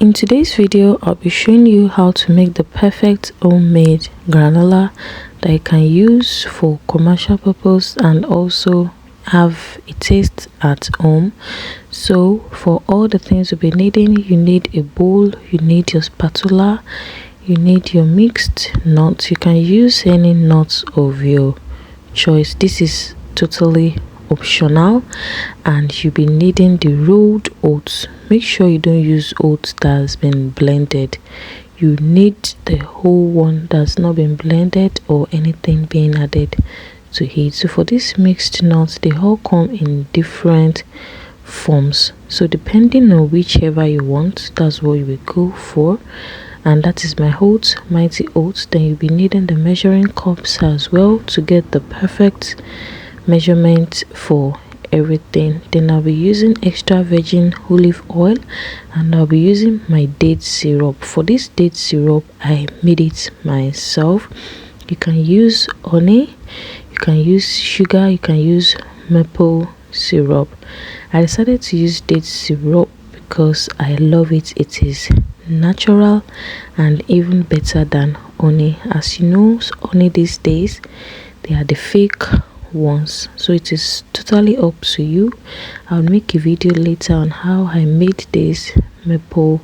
In today's video, I'll be showing you how to make the perfect homemade granola that you can use for commercial purpose and also have a taste at home. So for all the things you'll be needing, you need a bowl, you need your spatula, you need your mixed nuts. You can use any nuts of your choice. This is totally optional, and you'll be needing the rolled oats. Make sure you don't use oats that has been blended. You need the whole one that's not been blended or anything being added to it. So for this mixed nuts, they all come in different forms, so depending on whichever you want, that's what you will go for. And that is my oats, mighty oats. Then you'll be needing the measuring cups as well to get the perfect measurement for everything. Then I'll be using extra virgin olive oil, and I'll be using my date syrup. For this date syrup, I made it myself. You can use honey, you can use sugar, you can use maple syrup. I decided to use date syrup because I love it. It is natural and even better than honey. As you know, honey these days, they are the fake ones, so it is totally up to you. I'll make a video later on how I made this maple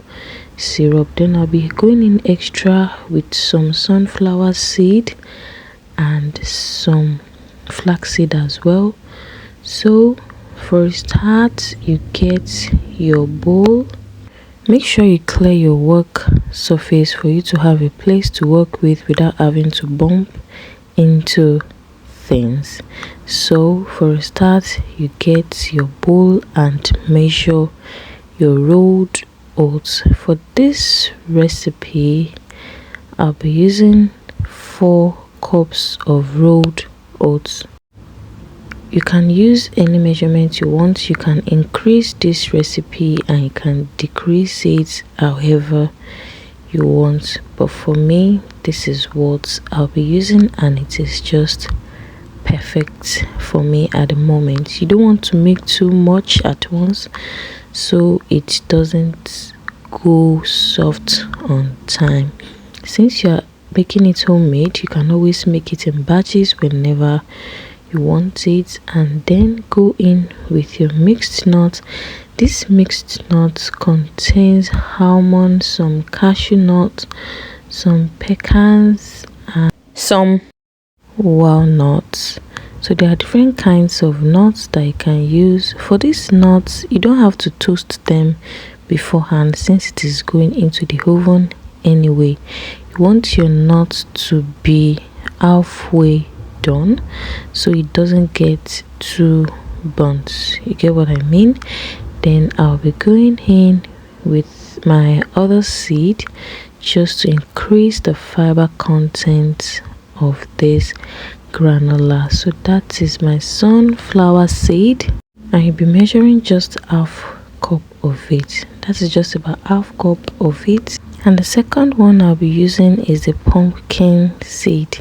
syrup. Then I'll be going in extra with some sunflower seed and some flaxseed as well. So for a start, you get your bowl. Make sure you clear your work surface for you to have a place to work with without having to bump into things. So for a start, you get your bowl and measure your rolled oats. For this recipe, I'll be using 4 cups of rolled oats. You can use any measurement you want. You can increase this recipe and you can decrease it however you want, but for me, this is what I'll be using, and it is just perfect for me at the moment. You don't want to make too much at once so it doesn't go soft on time. Since you're making it homemade, you can always make it in batches whenever you want it, and then go in with your mixed nuts. This mixed nut contains almonds, some cashew nuts, some pecans, and some walnuts. So there are different kinds of nuts that you can use. For these nuts, you don't have to toast them beforehand since it is going into the oven anyway. You want your nuts to be halfway done so it doesn't get too burnt. You get what I mean? Then I'll be going in with my other seed just to increase the fiber content of this granola. So that is my sunflower seed, and you'll be measuring just half cup of it. That is just about half cup of it. And the second one I'll be using is the pumpkin seed.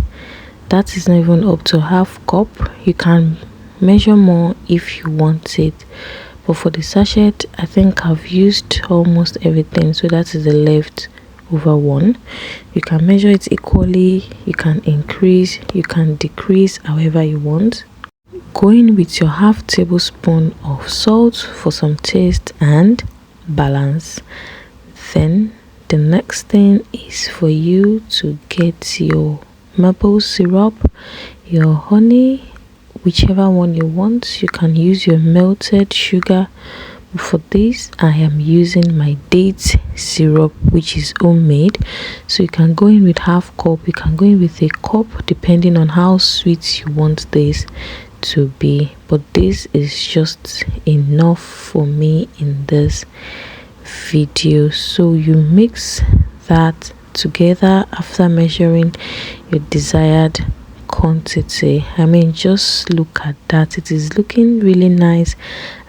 That is not even up to half cup. You can measure more if you want it, but for the sachet, I think I've used almost everything, so that is the left over one. You can measure it equally, you can increase, you can decrease however you want. Going with your half tablespoon of salt for some taste and balance. Then the next thing is for you to get your maple syrup, your honey, whichever one you want. You can use your melted sugar. For this, I am using my date syrup, which is homemade. So you can go in with half cup, you can go in with a cup depending on how sweet you want this to be, but this is just enough for me in this video. So you mix that together after measuring your desired quantity. I mean, just look at that. It is looking really nice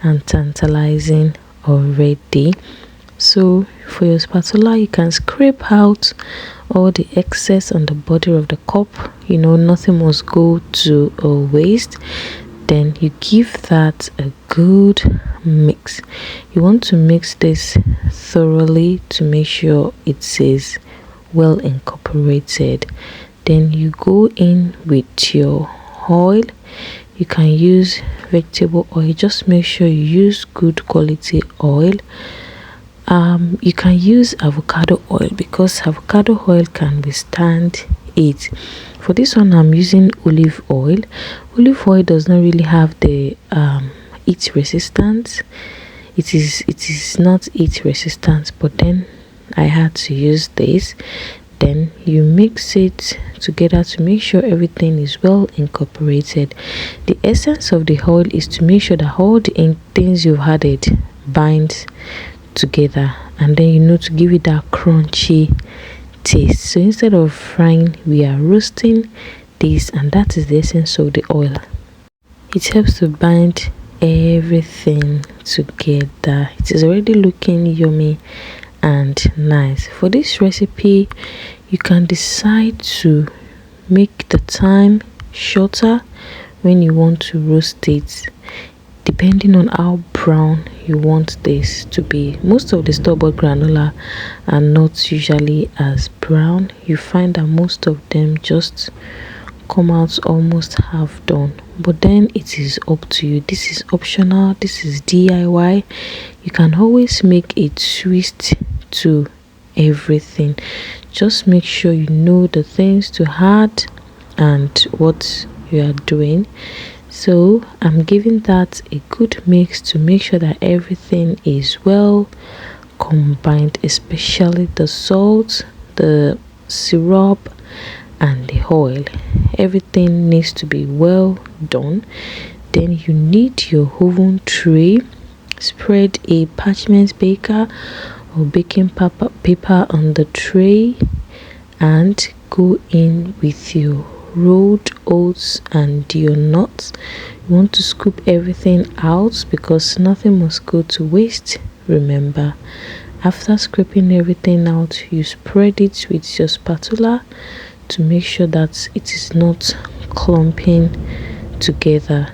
and tantalizing already. So for your spatula, you can scrape out all the excess on the body of the cup. You know, nothing must go to a waste. Then you give that a good mix. You want to mix this thoroughly to make sure it is well incorporated. Then you go in with your oil. You can use vegetable oil, just make sure you use good quality oil. You can use avocado oil because avocado oil can withstand it. For this one I'm using olive oil. Olive oil does not really have the heat resistance. It is not heat resistant, but then I had to use this. Then you mix it together to make sure everything is well incorporated. The essence of the oil is to make sure that all the things you've added bind together, and then to give it that crunchy taste. So instead of frying, we are roasting this, and that is the essence of the oil. It helps to bind everything together. It is already looking yummy and nice. For this recipe, you can decide to make the time shorter when you want to roast it, depending on how brown you want this to be. Most of the store-bought granola are not usually as brown. You find that most of them just come out almost half done, but then it is up to you. This is optional, this is DIY. You can always make a twist to everything. Just make sure you know the things to add and what you are doing. So I'm giving that a good mix to make sure that everything is well combined, especially the salt, the syrup and the oil. Everything needs to be well done. Then you need your oven tray. Spread a parchment paper or baking paper on the tray and go in with your rolled oats and your nuts. You want to scoop everything out because nothing must go to waste, remember. After scraping everything out, you spread it with your spatula to make sure that it is not clumping together.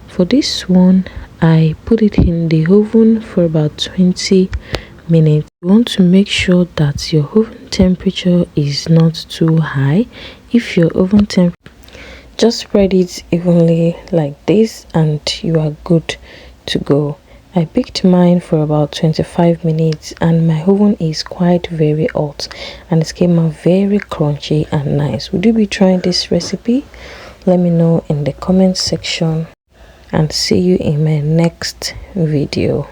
For this one, I put it in the oven for about 20 minutes. You want to make sure that your oven temperature is not too high. If your oven temperature, just spread it evenly like this and you are good to go. I baked mine for about 25 minutes and my oven is quite very hot and it came out very crunchy and nice. Would you be trying this recipe? Let me know in the comment section and see you in my next video.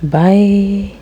Bye.